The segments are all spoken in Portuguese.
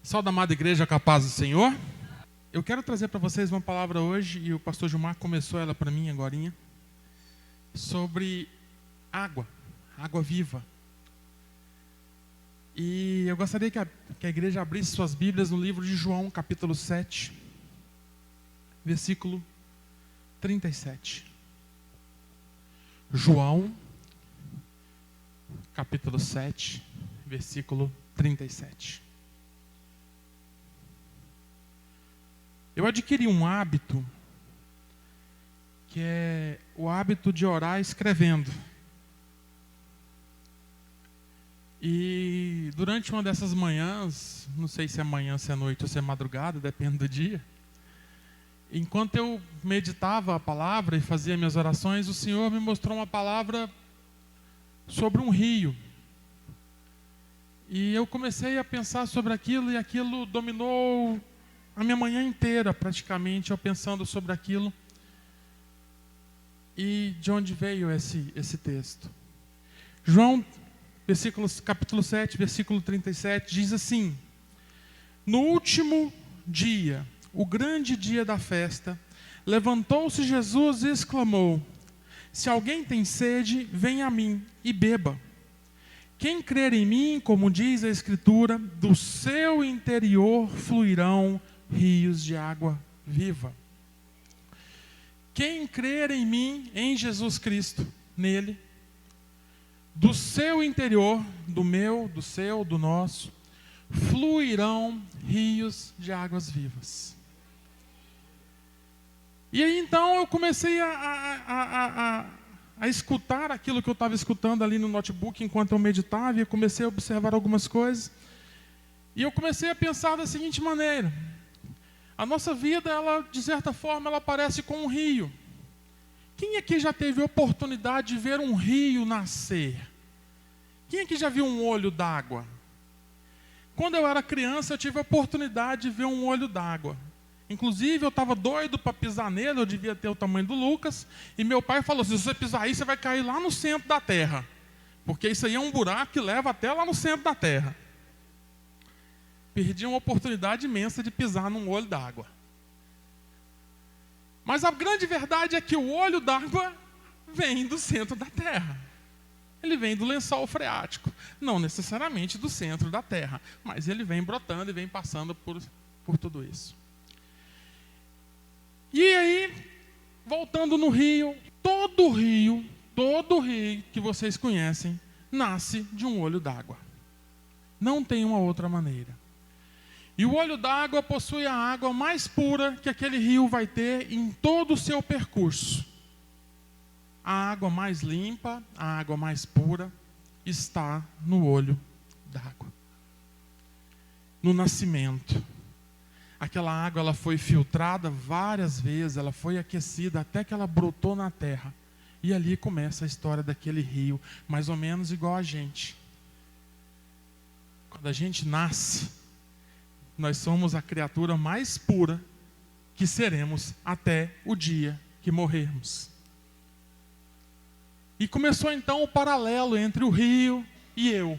Salve, amada igreja, com a paz do Senhor. Eu quero trazer para vocês uma palavra hoje, e o pastor Gilmar começou ela para mim agorinha, sobre água viva. E eu gostaria que a igreja abrisse suas Bíblias no livro de João, capítulo 7, versículo 37. João, capítulo 7, versículo 37. Eu adquiri um hábito, que é o hábito de orar escrevendo. E durante uma dessas manhãs, não sei se é manhã, se é noite ou se é madrugada, depende do dia, enquanto eu meditava a palavra e fazia minhas orações, o Senhor me mostrou uma palavra sobre um rio. E eu comecei a pensar sobre aquilo, e aquilo dominou a minha manhã inteira, praticamente, eu pensando sobre aquilo. E de onde veio esse texto? João, capítulo 7, versículo 37, diz assim: No último dia, o grande dia da festa, levantou-se Jesus e exclamou: Se alguém tem sede, venha a mim e beba. Quem crer em mim, como diz a Escritura, do seu interior fluirão rios de água viva. Quem crer em mim, em Jesus Cristo, nele, do seu interior, do meu, do seu, do nosso, fluirão rios de águas vivas. E aí então eu comecei a escutar aquilo que eu estava escutando ali no notebook enquanto eu meditava, e comecei a observar algumas coisas. E eu comecei a pensar da seguinte maneira: a nossa vida, ela, de certa forma, ela parece com um rio. Quem aqui já teve a oportunidade de ver um rio nascer? Quem aqui já viu um olho d'água? Quando eu era criança, eu tive a oportunidade de ver um olho d'água. Inclusive, eu estava doido para pisar nele, eu devia ter o tamanho do Lucas, e meu pai falou assim: se você pisar aí, você vai cair lá no centro da terra, porque isso aí é um buraco que leva até lá no centro da terra. Perdi uma oportunidade imensa de pisar num olho d'água. Mas a grande verdade é que o olho d'água vem do centro da terra. Ele vem do lençol freático. Não necessariamente do centro da terra, mas ele vem brotando e vem passando por tudo isso. E aí, voltando no rio, todo rio que vocês conhecem, nasce de um olho d'água. Não tem uma outra maneira. E o olho d'água possui a água mais pura que aquele rio vai ter em todo o seu percurso. A água mais limpa, a água mais pura, está no olho d'água. No nascimento. Aquela água, ela foi filtrada várias vezes, ela foi aquecida até que ela brotou na terra. E ali começa a história daquele rio, mais ou menos igual a gente. Quando a gente nasce, nós somos a criatura mais pura que seremos até o dia que morrermos. E começou então o paralelo entre o rio e eu.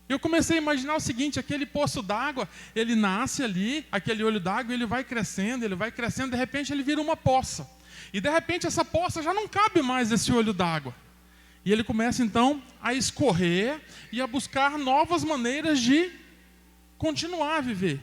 Eu comecei a imaginar o seguinte: aquele poço d'água, ele nasce ali, aquele olho d'água, ele vai crescendo, de repente ele vira uma poça. E de repente essa poça já não cabe mais esse olho d'água. E ele começa então a escorrer e a buscar novas maneiras de continuar a viver.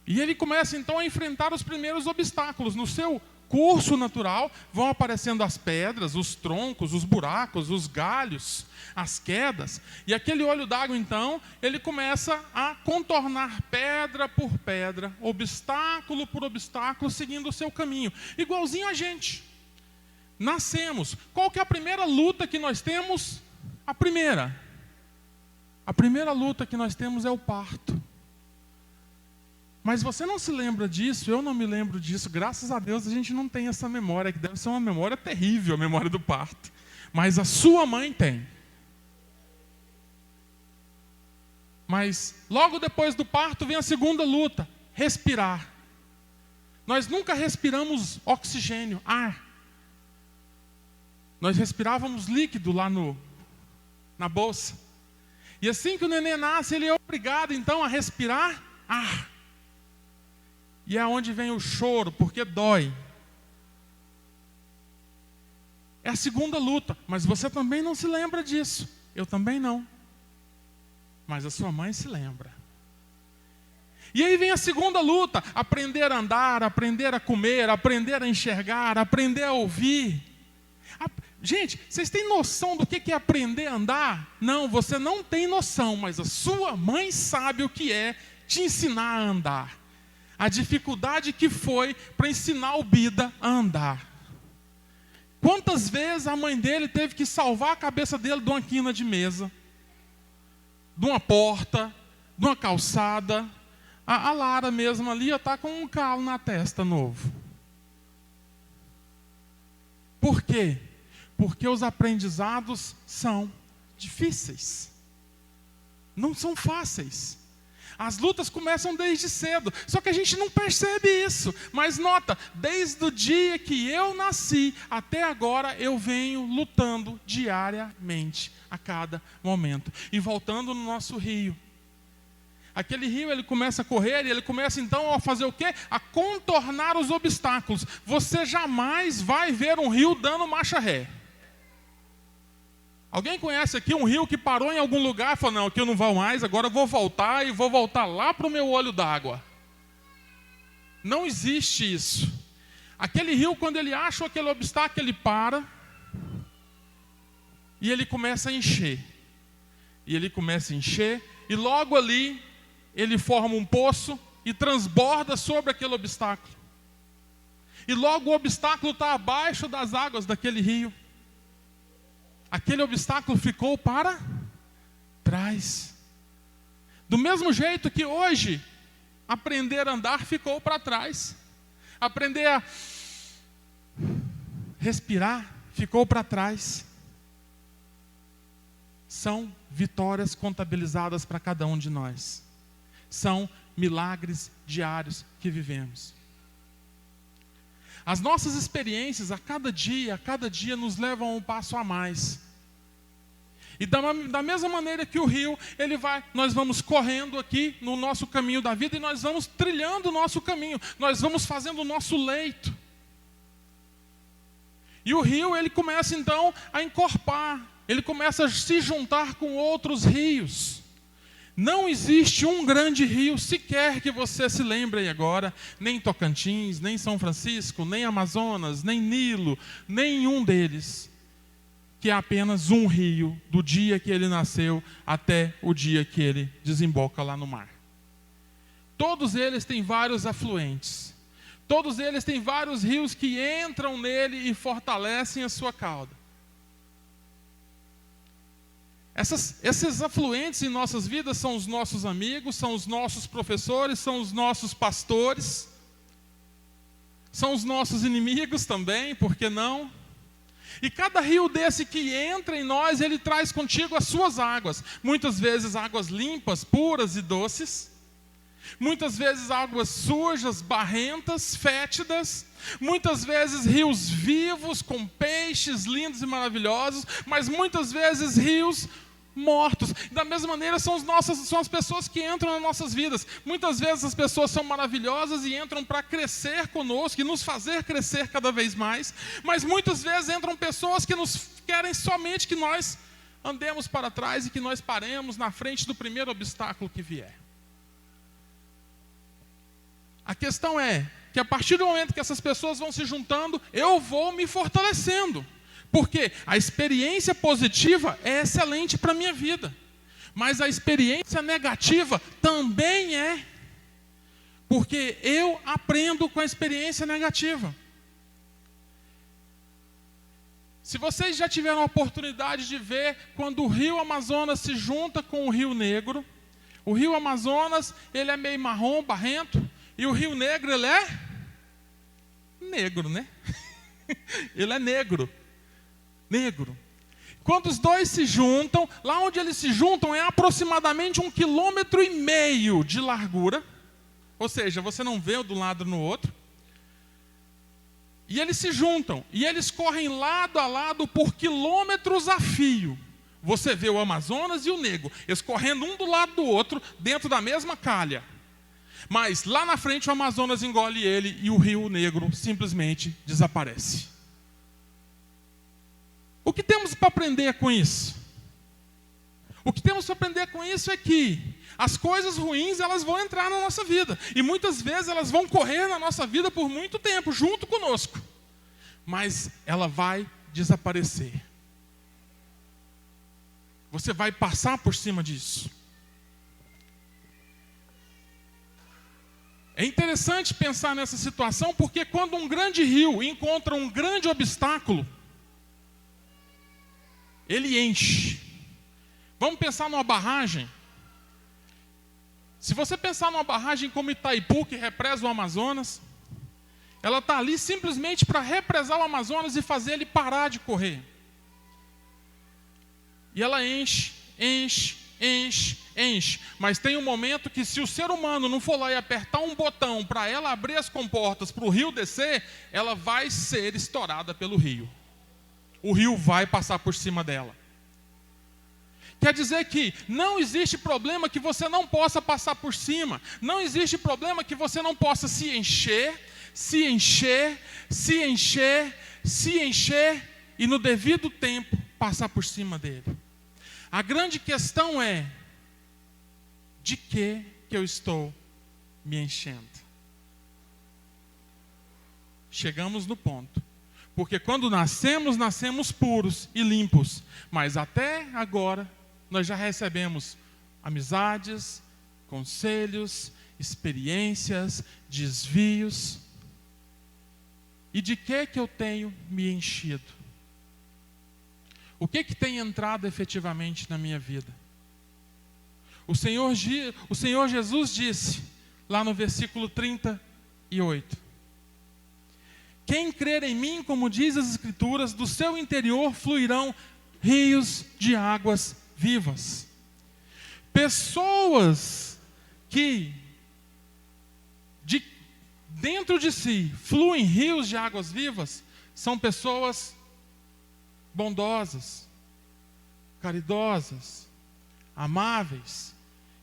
E ele começa então a enfrentar os primeiros obstáculos. No seu curso natural vão aparecendo as pedras, os troncos, os buracos, os galhos, as quedas. E aquele olho d'água então, ele começa a contornar pedra por pedra, obstáculo por obstáculo, seguindo o seu caminho. Igualzinho a gente. Nascemos. Qual que é a primeira luta que nós temos? A primeira luta que nós temos é o parto. Mas você não se lembra disso, eu não me lembro disso. Graças a Deus a gente não tem essa memória, que deve ser uma memória terrível, a memória do parto. Mas a sua mãe tem. Mas logo depois do parto vem a segunda luta: respirar. Nós nunca respiramos oxigênio, ar. Nós respirávamos líquido lá na bolsa. E assim que o neném nasce, ele é obrigado então a respirar ar. E é onde vem o choro, porque dói. É a segunda luta, mas você também não se lembra disso. Eu também não. Mas a sua mãe se lembra. E aí vem a segunda luta: aprender a andar, aprender a comer, aprender a enxergar, aprender a ouvir. Gente, vocês têm noção do que é aprender a andar? Não, você não tem noção, mas a sua mãe sabe o que é te ensinar a andar. A dificuldade que foi para ensinar o Bida a andar. Quantas vezes a mãe dele teve que salvar a cabeça dele de uma quina de mesa, de uma porta, de uma calçada. A Lara mesmo ali está com um calo na testa novo. Por quê? Porque os aprendizados são difíceis. Não são fáceis. As lutas começam desde cedo, só que a gente não percebe isso. Mas nota, desde o dia que eu nasci até agora, eu venho lutando diariamente, a cada momento. E voltando no nosso rio. Aquele rio, ele começa a correr e ele começa então a fazer o quê? A contornar os obstáculos. Você jamais vai ver um rio dando marcha ré. Alguém conhece aqui um rio que parou em algum lugar e falou: não, aqui eu não vou mais, agora eu vou voltar e vou voltar lá para o meu olho d'água? Não existe isso. Aquele rio, quando ele acha aquele obstáculo, ele para e ele começa a encher. E ele começa a encher e logo ali ele forma um poço e transborda sobre aquele obstáculo. E logo o obstáculo está abaixo das águas daquele rio. Aquele obstáculo ficou para trás. Do mesmo jeito que hoje, aprender a andar ficou para trás. Aprender a respirar ficou para trás. São vitórias contabilizadas para cada um de nós. São milagres diários que vivemos. As nossas experiências, a cada dia, nos levam a um passo a mais. E da mesma maneira que o rio, nós vamos correndo aqui no nosso caminho da vida e nós vamos trilhando o nosso caminho. Nós vamos fazendo o nosso leito. E o rio, ele começa então a encorpar. Ele começa a se juntar com outros rios. Não existe um grande rio sequer que você se lembre aí agora, nem Tocantins, nem São Francisco, nem Amazonas, nem Nilo, nenhum deles, que é apenas um rio do dia que ele nasceu até o dia que ele desemboca lá no mar. Todos eles têm vários afluentes. Todos eles têm vários rios que entram nele e fortalecem a sua cauda. Esses afluentes em nossas vidas são os nossos amigos, são os nossos professores, são os nossos pastores, são os nossos inimigos também, por que não? E cada rio desse que entra em nós, ele traz contigo as suas águas. Muitas vezes águas limpas, puras e doces. Muitas vezes águas sujas, barrentas, fétidas. Muitas vezes rios vivos, com peixes lindos e maravilhosos. Mas muitas vezes rios mortos. Da mesma maneira são as pessoas que entram nas nossas vidas. Muitas vezes as pessoas são maravilhosas e entram para crescer conosco e nos fazer crescer cada vez mais. Mas muitas vezes entram pessoas que nos querem somente que nós andemos para trás e que nós paremos na frente do primeiro obstáculo que vier. A questão é que a partir do momento que essas pessoas vão se juntando, eu vou me fortalecendo. Porque a experiência positiva é excelente para a minha vida. Mas a experiência negativa também é. Porque eu aprendo com a experiência negativa. Se vocês já tiveram a oportunidade de ver quando o rio Amazonas se junta com o rio Negro, o rio Amazonas, ele é meio marrom, barrento, e o rio Negro, ele é negro, né? Ele é negro. Negro. Quando os dois se juntam, lá onde eles se juntam é aproximadamente 1,5 km de largura. Ou seja, você não vê de um lado no outro. E eles se juntam. E eles correm lado a lado por quilômetros a fio. você vê o Amazonas e o Negro escorrendo um do lado do outro, dentro da mesma calha. Mas lá na frente o Amazonas engole ele e o Rio Negro simplesmente desaparece. O que temos para aprender com isso? O que temos para aprender com isso é que as coisas ruins, elas vão entrar na nossa vida. E muitas vezes elas vão correr na nossa vida por muito tempo, junto conosco. Mas ela vai desaparecer. Você vai passar por cima disso. É interessante pensar nessa situação, porque quando um grande rio encontra um grande obstáculo, ele enche. Vamos pensar numa barragem. Se você pensar numa barragem como Itaipu, que represa o Amazonas, ela está ali simplesmente para represar o Amazonas e fazer ele parar de correr. E ela enche, enche, enche, enche. Mas tem um momento que, se o ser humano não for lá e apertar um botão para ela abrir as comportas para o rio descer, ela vai ser estourada pelo rio. O rio vai passar por cima dela. Quer dizer que não existe problema que você não possa passar por cima. Não existe problema que você não possa se encher, se encher, se encher, se encher e no devido tempo passar por cima dele. A grande questão é: de que eu estou me enchendo? Chegamos no ponto. Porque quando nascemos puros e limpos. Mas até agora nós já recebemos amizades, conselhos, experiências, desvios. E de que eu tenho me enchido? O que tem entrado efetivamente na minha vida? O Senhor Jesus disse, lá no versículo 38, quem crer em mim, como diz as Escrituras, do seu interior fluirão rios de águas vivas. Pessoas que dentro de si fluem rios de águas vivas são pessoas bondosas, caridosas, amáveis,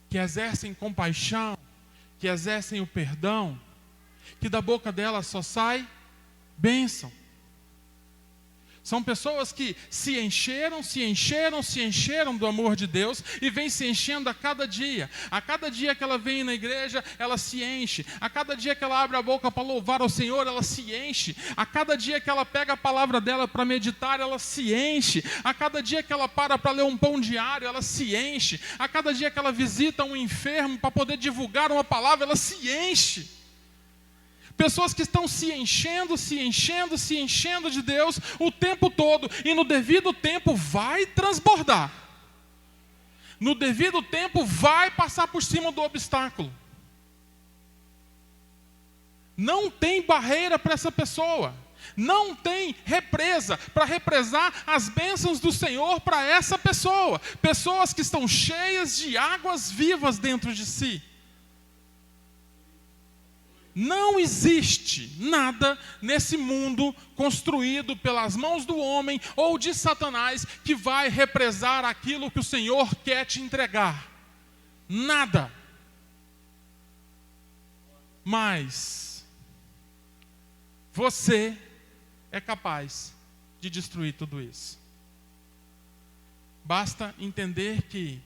que exercem compaixão, que exercem o perdão, que da boca delas só sai bênção. São pessoas que se encheram do amor de Deus e vêm se enchendo a cada dia. A cada dia que ela vem na igreja, ela se enche. A cada dia que ela abre a boca para louvar ao Senhor, ela se enche. A cada dia que ela pega a palavra dela para meditar, ela se enche. A cada dia que ela para ler um pão diário, ela se enche. A cada dia que ela visita um enfermo para poder divulgar uma palavra, ela se enche. Pessoas que estão se enchendo de Deus o tempo todo. E no devido tempo vai transbordar. No devido tempo vai passar por cima do obstáculo. Não tem barreira para essa pessoa. Não tem represa para represar as bênçãos do Senhor para essa pessoa. Pessoas que estão cheias de águas vivas dentro de si. Não existe nada nesse mundo construído pelas mãos do homem ou de Satanás que vai represar aquilo que o Senhor quer te entregar. Nada. Mas você é capaz de destruir tudo isso. Basta entender que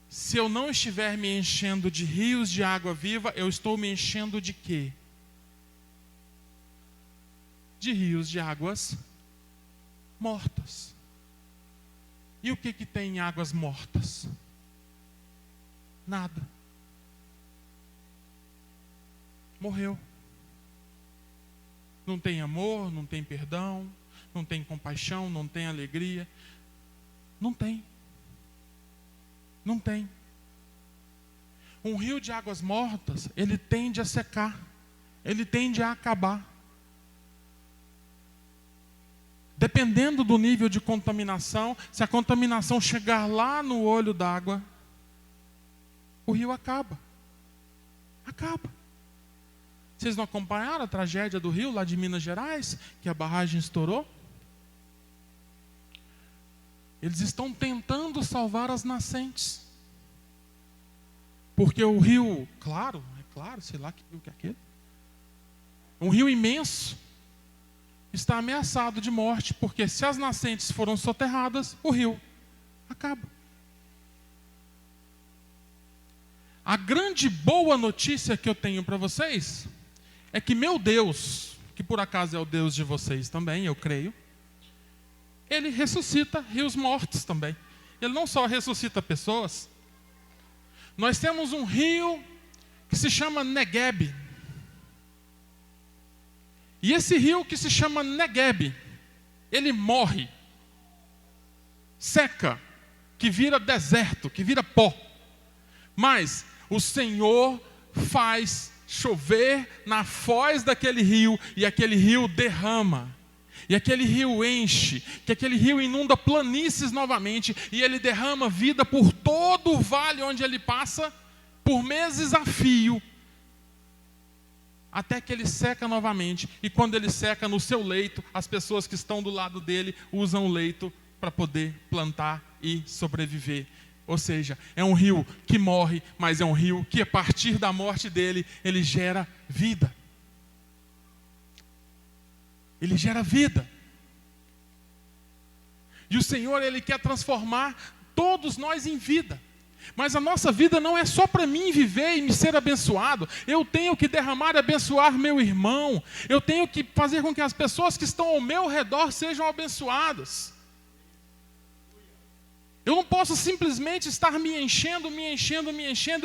se eu não estiver me enchendo de rios de água viva, eu estou me enchendo de quê? De rios de águas mortas. E o que tem em águas mortas? Nada. Morreu. Não tem amor, não tem perdão, não tem compaixão, não tem alegria. Não tem. Não tem. Um rio de águas mortas, ele tende a secar. Ele tende a acabar. Dependendo do nível de contaminação, se a contaminação chegar lá no olho d'água, o rio acaba. Acaba. Vocês não acompanharam a tragédia do rio lá de Minas Gerais, que a barragem estourou? Eles estão tentando salvar as nascentes. Porque o rio, claro, sei lá que rio que é aquele. Um rio imenso está ameaçado de morte, porque se as nascentes foram soterradas, o rio acaba. A grande boa notícia que eu tenho para vocês é que meu Deus, que por acaso é o Deus de vocês também, eu creio, Ele ressuscita rios mortos também. Ele não só ressuscita pessoas. Nós temos um rio que se chama Negueb. E esse rio que se chama Negueb, ele morre, seca, que vira deserto, que vira pó. Mas o Senhor faz chover na foz daquele rio, e aquele rio derrama. E aquele rio enche, que aquele rio inunda planícies novamente, e ele derrama vida por todo o vale onde ele passa, por meses a fio, até que ele seca novamente. E quando ele seca no seu leito, as pessoas que estão do lado dele usam o leito para poder plantar e sobreviver. Ou seja, é um rio que morre, mas é um rio que a partir da morte dele, ele gera vida. Ele gera vida. E o Senhor, Ele quer transformar todos nós em vida. Mas a nossa vida não é só para mim viver e me ser abençoado. Eu tenho que derramar e abençoar meu irmão. Eu tenho que fazer com que as pessoas que estão ao meu redor sejam abençoadas. Eu não posso simplesmente estar me enchendo.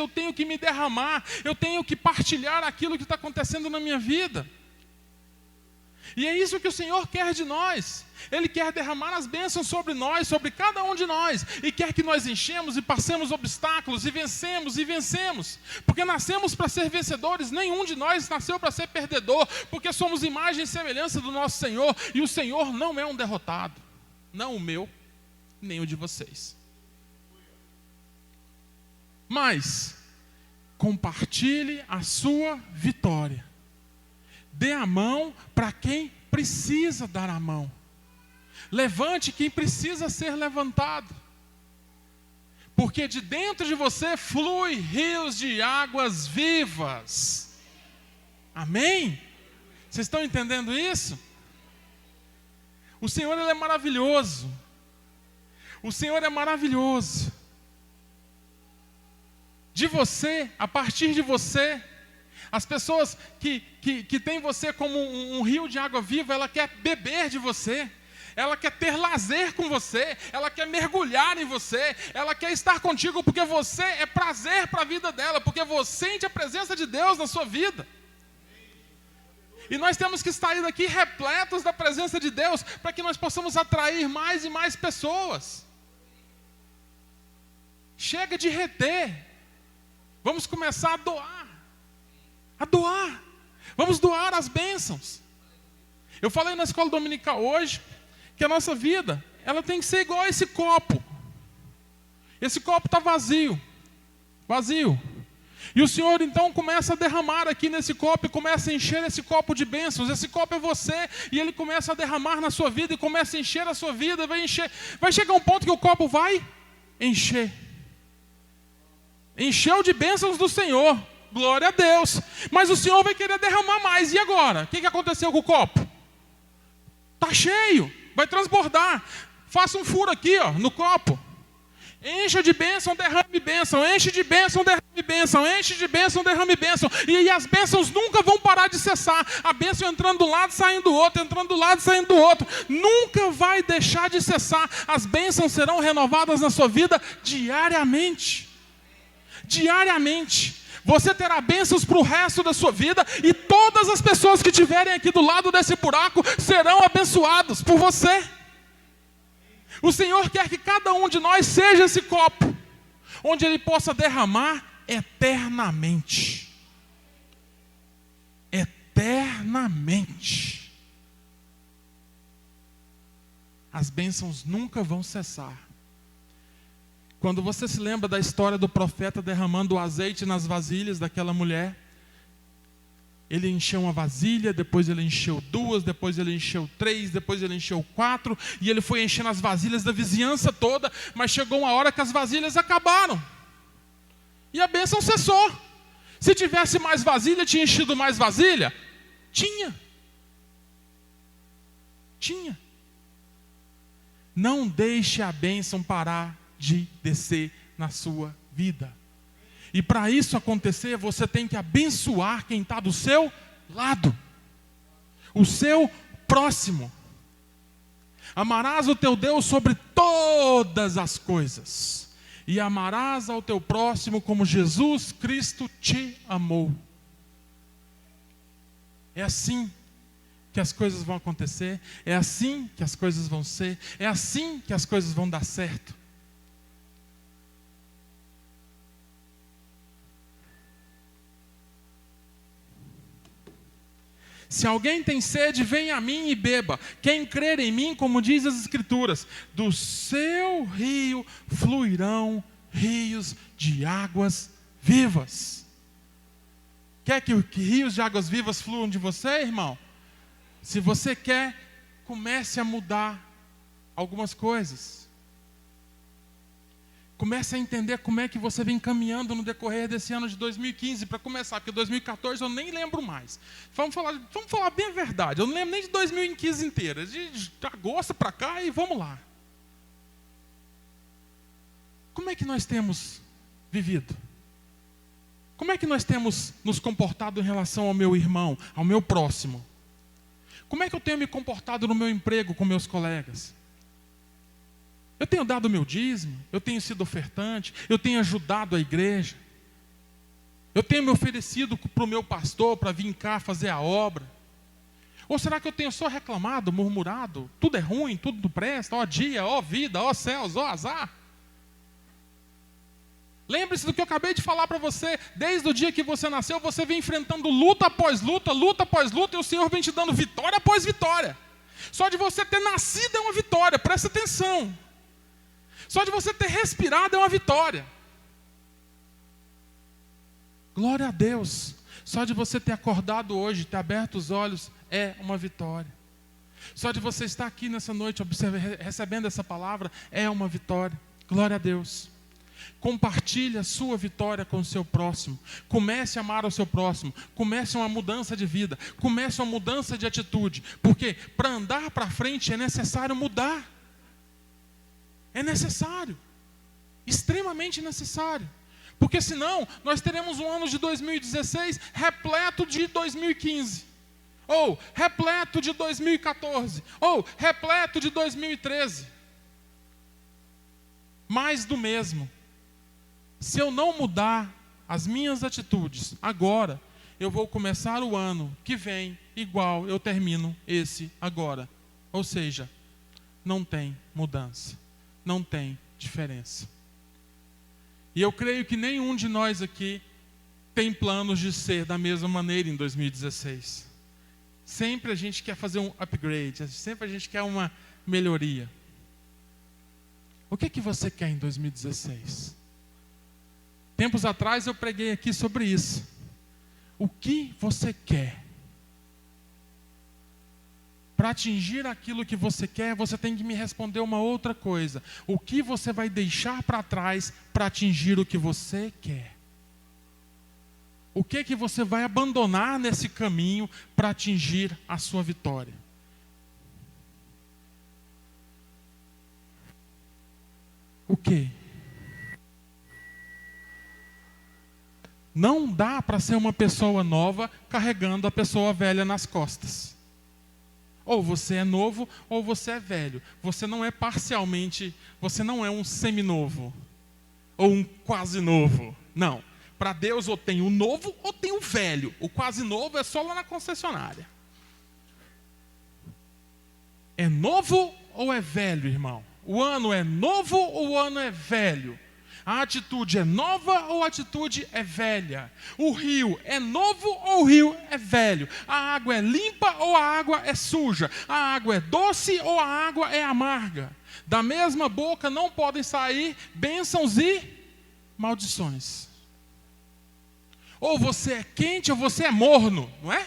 Eu tenho que me derramar. Eu tenho que partilhar aquilo que está acontecendo na minha vida. E é isso que o Senhor quer de nós. Ele quer derramar as bênçãos sobre nós, sobre cada um de nós. E quer que nós enchemos e passemos obstáculos e vencemos. Porque nascemos para ser vencedores. Nenhum de nós nasceu para ser perdedor. Porque somos imagem e semelhança do nosso Senhor. E o Senhor não é um derrotado. Não o meu, nem o de vocês. Mas compartilhe a sua vitória. Dê a mão para quem precisa dar a mão. Levante quem precisa ser levantado. Porque de dentro de você flui rios de águas vivas. Amém? Vocês estão entendendo isso? O Senhor, Ele é maravilhoso. O Senhor é maravilhoso. De você, a partir de você, as pessoas que têm você como um rio de água viva, ela quer beber de você, ela quer ter lazer com você, ela quer mergulhar em você, ela quer estar contigo porque você é prazer para a vida dela, porque você sente a presença de Deus na sua vida. E nós temos que sair daqui repletos da presença de Deus, para que nós possamos atrair mais e mais pessoas. Chega de reter, vamos começar a doar. Vamos doar as bênçãos. Eu falei na escola dominical hoje que a nossa vida, ela tem que ser igual a esse copo. Esse copo está vazio. E o Senhor então começa a derramar aqui nesse copo, e começa a encher esse copo de bênçãos. Esse copo é você, e Ele começa a derramar na sua vida, e começa a encher a sua vida, vai encher. Vai chegar um ponto que o copo vai encher. Encheu de bênçãos do Senhor. Glória a Deus. Mas o Senhor vai querer derramar mais. E agora? O que aconteceu com o copo? Está cheio. Vai transbordar. Faça um furo aqui, no copo. Encha de bênção, derrame bênção. Enche de bênção, derrame bênção. Enche de bênção, derrame bênção. E as bênçãos nunca vão parar de cessar. A bênção entrando do lado, saindo do outro. Entrando do lado, saindo do outro. Nunca vai deixar de cessar. As bênçãos serão renovadas na sua vida diariamente. Diariamente. Você terá bênçãos para o resto da sua vida, e todas as pessoas que estiverem aqui do lado desse buraco serão abençoados por você. O Senhor quer que cada um de nós seja esse copo, onde Ele possa derramar eternamente. Eternamente. As bênçãos nunca vão cessar. Quando você se lembra da história do profeta derramando o azeite nas vasilhas daquela mulher, Ele encheu uma vasilha, depois ele encheu 2, depois ele encheu 3, depois ele encheu 4, e ele foi enchendo as vasilhas da vizinhança toda, mas chegou uma hora que as vasilhas acabaram. E a bênção cessou. Se tivesse mais vasilha, tinha enchido mais vasilha? Tinha. Não deixe a bênção parar de descer na sua vida. E para isso acontecer, você tem que abençoar quem está do seu lado, o seu próximo. Amarás o teu Deus sobre todas as coisas, e amarás ao teu próximo como Jesus Cristo te amou. É assim que as coisas vão acontecer, é assim que as coisas vão ser, é assim que as coisas vão dar certo. Se alguém tem sede, venha a mim e beba. Quem crer em mim, como diz as Escrituras, do seu rio fluirão rios de águas vivas. Quer que rios de águas vivas fluam de você, irmão? Se você quer, comece a mudar algumas coisas. Comece a entender como é que você vem caminhando no decorrer desse ano de 2015, para começar, porque 2014 eu nem lembro mais. Vamos falar bem a verdade, eu não lembro nem de 2015 inteira, de agosto para cá e vamos lá. Como é que nós temos vivido? Como é que nós temos nos comportado em relação ao meu irmão, ao meu próximo? Como é que eu tenho me comportado no meu emprego com meus colegas? Eu tenho dado o meu dízimo, eu tenho sido ofertante, eu tenho ajudado a igreja, eu tenho me oferecido para o meu pastor para vir cá fazer a obra. Ou será que eu tenho só reclamado, murmurado, tudo é ruim, tudo não presta, ó dia, ó vida, ó céus, ó azar? Lembre-se do que eu acabei de falar para você, desde o dia que você nasceu, você vem enfrentando luta após luta, e o Senhor vem te dando vitória após vitória. Só de você ter nascido é uma vitória, presta atenção. Só de você ter respirado é uma vitória. Glória a Deus. Só de você ter acordado hoje, ter aberto os olhos, é uma vitória. Só de você estar aqui nessa noite, recebendo essa palavra, é uma vitória. Glória a Deus. Compartilhe a sua vitória com o seu próximo. Comece a amar o seu próximo. Comece uma mudança de vida. Comece uma mudança de atitude. Porque para andar para frente é necessário mudar. É necessário, extremamente necessário, porque senão nós teremos um ano de 2016 repleto de 2015, ou repleto de 2014, ou repleto de 2013, mais do mesmo. Se eu não mudar as minhas atitudes agora, eu vou começar o ano que vem igual eu termino esse agora, ou seja, não tem mudança. Não tem diferença. E eu creio que nenhum de nós aqui tem planos de ser da mesma maneira em 2016. Sempre a gente quer fazer um upgrade, sempre a gente quer uma melhoria. O que é que você quer em 2016? Tempos atrás eu preguei aqui sobre isso. O que você quer? Para atingir aquilo que você quer, você tem que me responder uma outra coisa. O que você vai deixar para trás para atingir o que você quer? O que que você vai abandonar nesse caminho para atingir a sua vitória? O que? Não dá para ser uma pessoa nova carregando a pessoa velha nas costas. Ou você é novo, ou você é velho. Você não é parcialmente, você não é um seminovo, ou um quase novo. Não. Para Deus ou tem o novo ou tem o velho. O quase novo é só lá na concessionária. É novo ou é velho, irmão? O ano é novo ou o ano é velho? A atitude é nova ou a atitude é velha? O rio é novo ou o rio é velho? A água é limpa ou a água é suja? A água é doce ou a água é amarga? Da mesma boca não podem sair bênçãos e maldições. Ou você é quente ou você é morno, não é?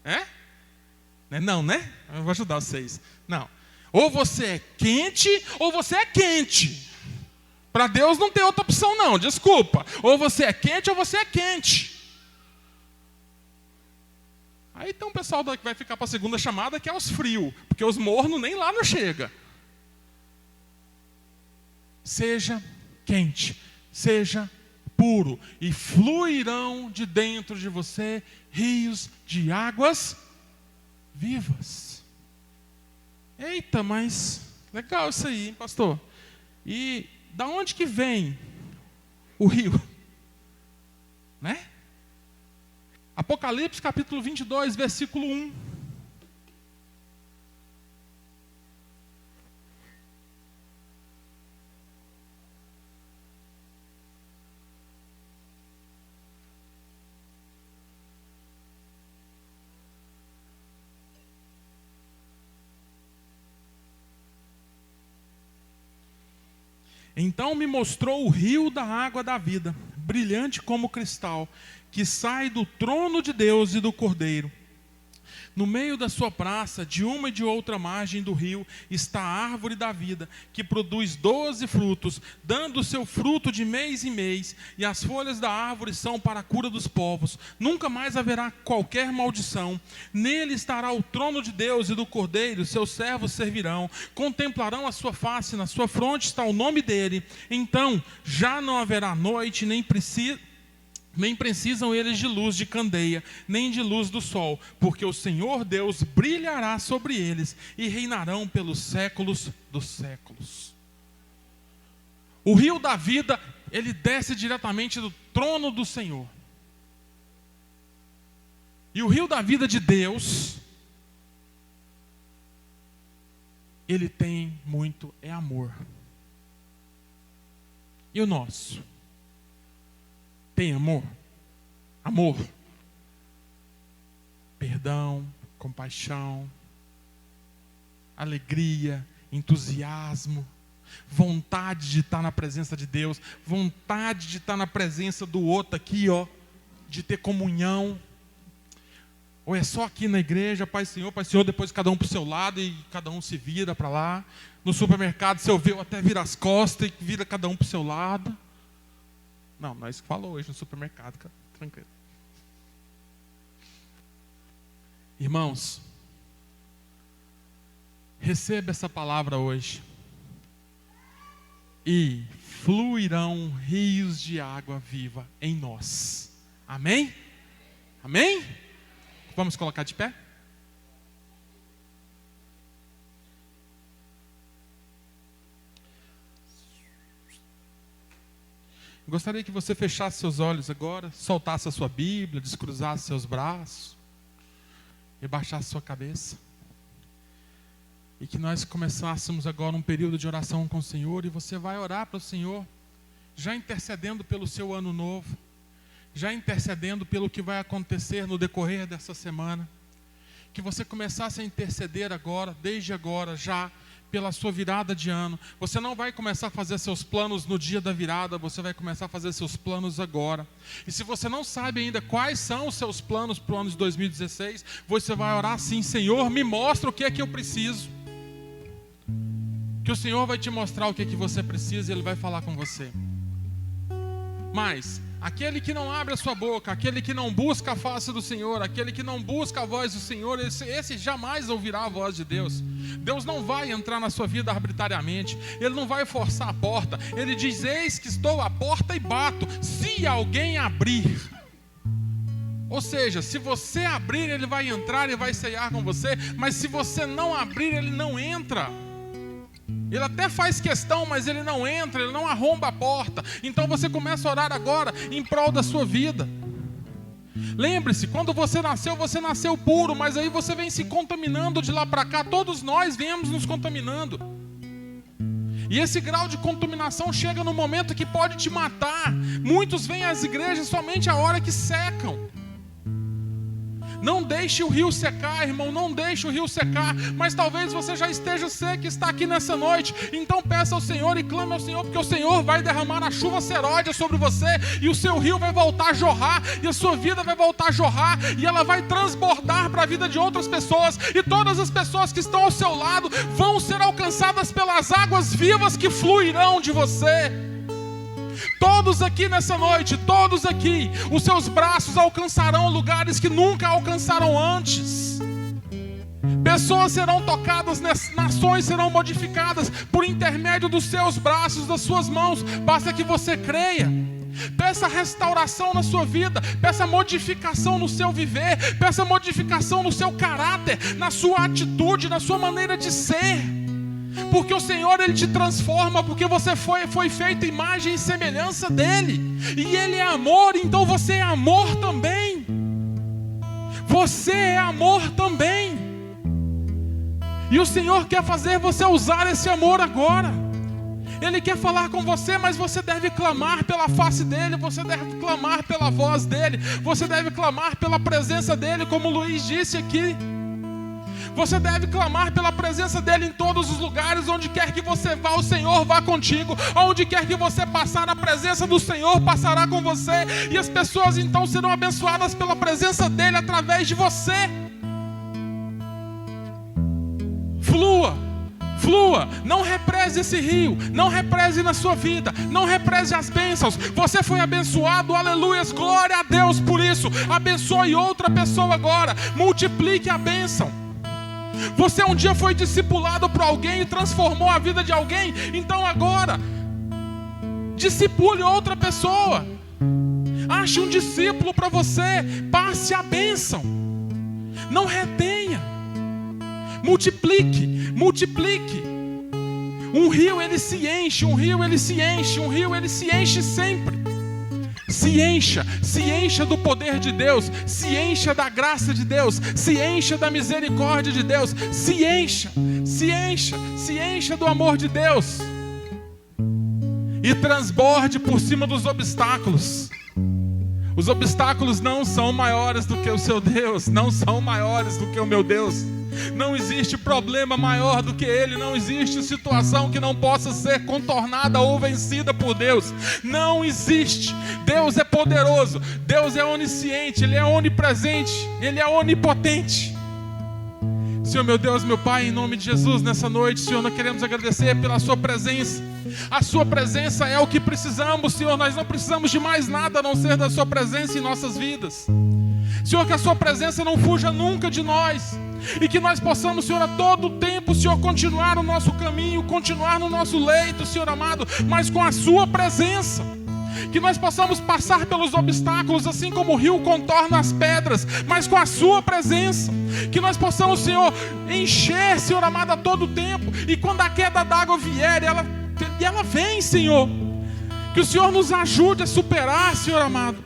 É? Não, né? Eu vou ajudar vocês. Não. Ou você é quente ou você é quente. Para Deus não tem outra opção não, desculpa. Ou você é quente ou você é quente. Aí tem um pessoal que vai ficar para a segunda chamada, que é os frios, porque os mornos nem lá não chega. Seja quente, seja puro, e fluirão de dentro de você rios de águas vivas. Eita, mas legal isso aí, hein, pastor? E da onde que vem o rio? Né? Apocalipse capítulo 22, versículo 1. Então me mostrou o rio da água da vida, brilhante como cristal, que sai do trono de Deus e do Cordeiro. No meio da sua praça, de uma e de outra margem do rio, está a árvore da vida, que produz 12 frutos, dando o seu fruto de mês em mês, e as folhas da árvore são para a cura dos povos. Nunca mais haverá qualquer maldição. Nele estará o trono de Deus e do Cordeiro, seus servos servirão, contemplarão a sua face, na sua fronte está o nome dele. Então já não haverá noite, nem precisam eles de luz de candeia, nem de luz do sol, porque o Senhor Deus brilhará sobre eles e reinarão pelos séculos dos séculos. O rio da vida, ele desce diretamente do trono do Senhor. E o rio da vida de Deus, ele tem muito, é amor. E o nosso? Tem amor? Amor. Perdão, compaixão, alegria, entusiasmo, vontade de estar na presença de Deus, vontade de estar na presença do outro aqui, ó, de ter comunhão. Ou é só aqui na igreja, Pai Senhor, depois cada um para o seu lado e cada um se vira para lá. No supermercado, se eu ver, eu até viro as costas e vira cada um para o seu lado. Não, nós que falou hoje no supermercado, cara. Tranquilo. Irmãos, receba essa palavra hoje. E fluirão rios de água viva em nós. Amém? Amém? Vamos colocar de pé? Gostaria que você fechasse seus olhos agora, soltasse a sua Bíblia, descruzasse seus braços e baixasse sua cabeça. E que nós começássemos agora um período de oração com o Senhor, e você vai orar para o Senhor, já intercedendo pelo seu ano novo, já intercedendo pelo que vai acontecer no decorrer dessa semana. Que você começasse a interceder agora, desde agora, já, pela sua virada de ano. Você não vai começar a fazer seus planos no dia da virada, você vai começar a fazer seus planos agora. E se você não sabe ainda quais são os seus planos para o ano de 2016, você vai orar assim: Senhor, me mostra o que é que eu preciso. Que o Senhor vai te mostrar o que é que você precisa e Ele vai falar com você. Mas aquele que não abre a sua boca, aquele que não busca a face do Senhor, aquele que não busca a voz do Senhor, esse jamais ouvirá a voz de Deus. Deus não vai entrar na sua vida arbitrariamente, Ele não vai forçar a porta. Ele diz: eis que estou à porta e bato, se alguém abrir. Ou seja, se você abrir, Ele vai entrar e vai ceiar com você, mas se você não abrir, Ele não entra. Ele até faz questão, mas Ele não entra, Ele não arromba a porta. Então você começa a orar agora em prol da sua vida. Lembre-se, quando você nasceu puro, mas aí você vem se contaminando de lá para cá. Todos nós viemos nos contaminando. E esse grau de contaminação chega no momento que pode te matar. Muitos vêm às igrejas somente a hora que secam. Não deixe o rio secar, irmão, não deixe o rio secar. Mas talvez você já esteja seco e está aqui nessa noite. Então peça ao Senhor e clame ao Senhor, porque o Senhor vai derramar a chuva seródia sobre você, e o seu rio vai voltar a jorrar, e a sua vida vai voltar a jorrar, e ela vai transbordar para a vida de outras pessoas, e todas as pessoas que estão ao seu lado vão ser alcançadas pelas águas vivas que fluirão de você. Todos aqui nessa noite, todos aqui, os seus braços alcançarão lugares que nunca alcançaram antes. Pessoas serão tocadas, nações serão modificadas por intermédio dos seus braços, das suas mãos. Basta que você creia. Peça restauração na sua vida, peça modificação no seu viver, peça modificação no seu caráter, na sua atitude, na sua maneira de ser. Porque o Senhor, Ele te transforma, porque você foi feito imagem e semelhança dEle. E Ele é amor, então você é amor também. Você é amor também. E o Senhor quer fazer você usar esse amor agora. Ele quer falar com você, mas você deve clamar pela face dEle, você deve clamar pela voz dEle, você deve clamar pela presença dEle, como o Luiz disse aqui. Você deve clamar pela presença dEle em todos os lugares. Onde quer que você vá, o Senhor vá contigo. Onde quer que você passar, a presença do Senhor passará com você. E as pessoas então serão abençoadas pela presença dEle através de você. Flua, flua, não represe esse rio, não represe na sua vida, não represe as bênçãos. Você foi abençoado, aleluias, glória a Deus por isso. Abençoe outra pessoa agora, multiplique a bênção. Você um dia foi discipulado por alguém e transformou a vida de alguém, então agora discipule outra pessoa. Ache um discípulo para você, passe a bênção. Não retenha. Multiplique, multiplique. Um rio ele se enche, um rio ele se enche, um rio ele se enche sempre. Se encha do poder de Deus, se encha da graça de Deus, se encha da misericórdia de Deus, se encha do amor de Deus. E transborde por cima dos obstáculos. Os obstáculos não são maiores do que o seu Deus, não são maiores do que o meu Deus. Não existe problema maior do que Ele. Não existe situação que não possa ser contornada ou vencida por Deus. Não existe. Deus é poderoso, Deus é onisciente, Ele é onipresente, Ele é onipotente. Senhor, meu Deus, meu Pai, em nome de Jesus, nessa noite, Senhor, nós queremos agradecer pela Sua presença. A Sua presença é o que precisamos, Senhor. Nós não precisamos de mais nada a não ser da Sua presença em nossas vidas. Senhor, que a Sua presença não fuja nunca de nós. E que nós possamos, Senhor, a todo tempo, Senhor, continuar o nosso caminho, continuar no nosso leito, Senhor amado, mas com a Sua presença. Que nós possamos passar pelos obstáculos, assim como o rio contorna as pedras, mas com a Sua presença. Que nós possamos, Senhor, encher, Senhor amado, a todo tempo. E quando a queda d'água vier, ela vem, Senhor. Que o Senhor nos ajude a superar, Senhor amado.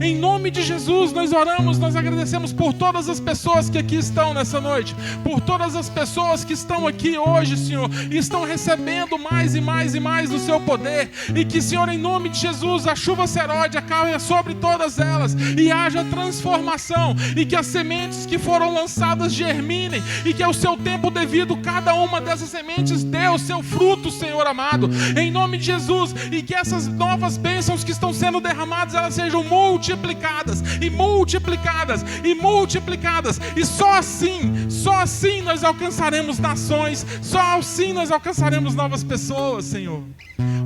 Em nome de Jesus nós oramos, nós agradecemos por todas as pessoas que aqui estão nessa noite, por todas as pessoas que estão aqui hoje, Senhor, e estão recebendo mais e mais e mais do Seu poder. E que, Senhor, em nome de Jesus, a chuva seródia caia sobre todas elas e haja transformação, e que as sementes que foram lançadas germinem, e que ao seu tempo devido cada uma dessas sementes dê o seu fruto, Senhor amado, em nome de Jesus. E que essas novas bênçãos que estão sendo derramadas, elas sejam multiplicadas e multiplicadas e multiplicadas. E só assim nós alcançaremos nações, só assim nós alcançaremos novas pessoas, Senhor.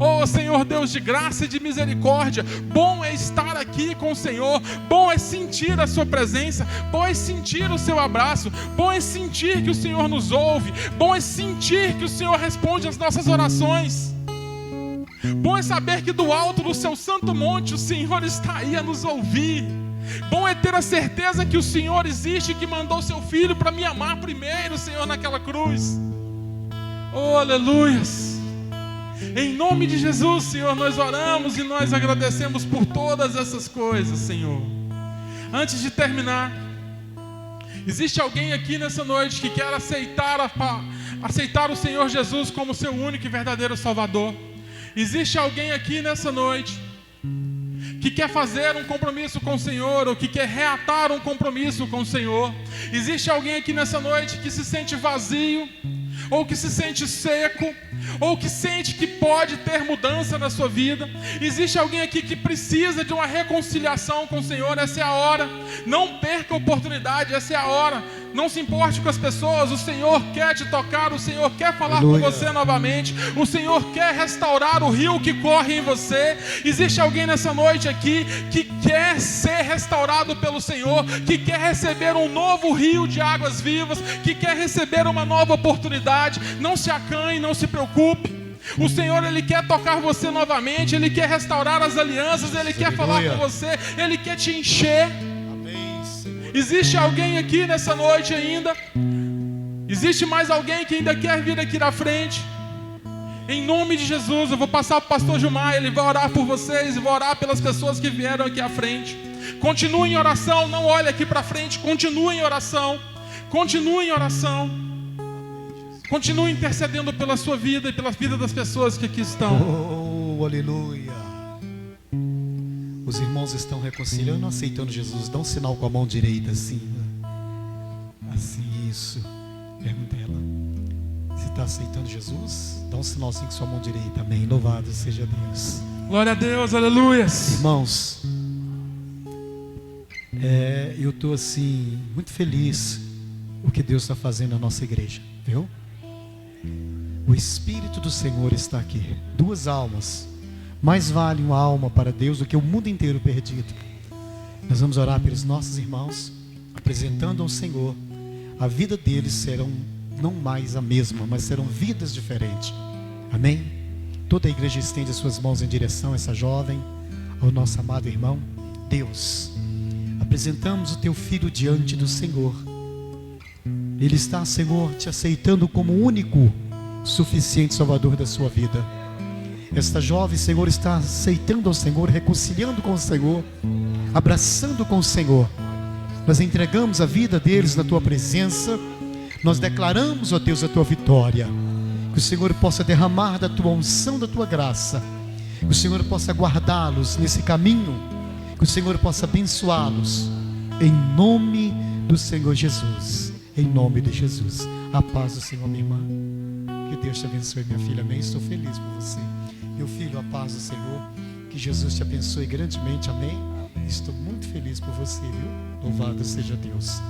Oh, Senhor Deus de graça e de misericórdia, bom é estar aqui com o Senhor, bom é sentir a Sua presença, bom é sentir o Seu abraço, bom é sentir que o Senhor nos ouve, bom é sentir que o Senhor responde às nossas orações. Bom é saber que do alto do Seu santo monte o Senhor está aí a nos ouvir. Bom é ter a certeza que o Senhor existe e que mandou Seu Filho para me amar primeiro, Senhor, naquela cruz. Oh, aleluias. Em nome de Jesus, Senhor, nós oramos e nós agradecemos por todas essas coisas, Senhor. Antes de terminar, existe alguém aqui nessa noite que quer aceitar o Senhor Jesus como seu único e verdadeiro Salvador? Existe alguém aqui nessa noite que quer fazer um compromisso com o Senhor, ou que quer reatar um compromisso com o Senhor. Existe alguém aqui nessa noite que se sente vazio, ou que se sente seco, ou que sente que pode ter mudança na sua vida. Existe alguém aqui que precisa de uma reconciliação com o Senhor. Essa é a hora. Não perca a oportunidade, essa é a hora. Não se importe com as pessoas. O Senhor quer te tocar, o Senhor quer falar com você novamente. O Senhor quer restaurar o rio que corre em você. Existe alguém nessa noite aqui que quer ser restaurado pelo Senhor, que quer receber um novo rio de águas vivas, que quer receber uma nova oportunidade. Não se acanhe, não se preocupe. O Senhor, Ele quer tocar você novamente. Ele quer restaurar as alianças. Ele quer falar com você. Ele quer te encher. Existe alguém aqui nessa noite ainda? Existe mais alguém que ainda quer vir aqui na frente? Em nome de Jesus, eu vou passar para o pastor Gilmar. Ele vai orar por vocês e vai orar pelas pessoas que vieram aqui à frente. Continue em oração, não olhe aqui para frente. Continue em oração. Continue em oração. Continue intercedendo pela sua vida e pela vida das pessoas que aqui estão. Oh, aleluia. Os irmãos estão reconciliando, aceitando Jesus. Dá um sinal com a mão direita assim. Assim, isso. Pergunta ela. Você está aceitando Jesus? Dá um sinal assim com sua mão direita. Amém. Louvado seja Deus. Glória a Deus, aleluias. Irmãos, eu estou assim, muito feliz o que Deus está fazendo na nossa igreja. Viu? O Espírito do Senhor está aqui. 2 almas. Mais vale uma alma para Deus do que o mundo inteiro perdido. Nós vamos orar pelos nossos irmãos, apresentando ao Senhor. A vida deles serão não mais a mesma, mas serão vidas diferentes. Amém? Toda a igreja estende as suas mãos em direção a essa jovem, ao nosso amado irmão. Deus, apresentamos o teu filho diante do Senhor. Ele está, Senhor, te aceitando como único, suficiente Salvador da sua vida. Esta jovem, Senhor, está aceitando ao Senhor, reconciliando com o Senhor, abraçando com o Senhor. Nós entregamos a vida deles na tua presença. Nós declaramos, ó Deus, a tua vitória. Que o Senhor possa derramar da tua unção, da tua graça. Que o Senhor possa guardá-los nesse caminho. Que o Senhor possa abençoá-los. Em nome do Senhor Jesus. Em nome de Jesus. A paz do Senhor, minha irmã. Que Deus te abençoe, minha filha. Amém. Estou feliz por você. Meu filho, a paz do Senhor. Que Jesus te abençoe grandemente. Amém. Estou muito feliz por você, viu? Louvado seja Deus.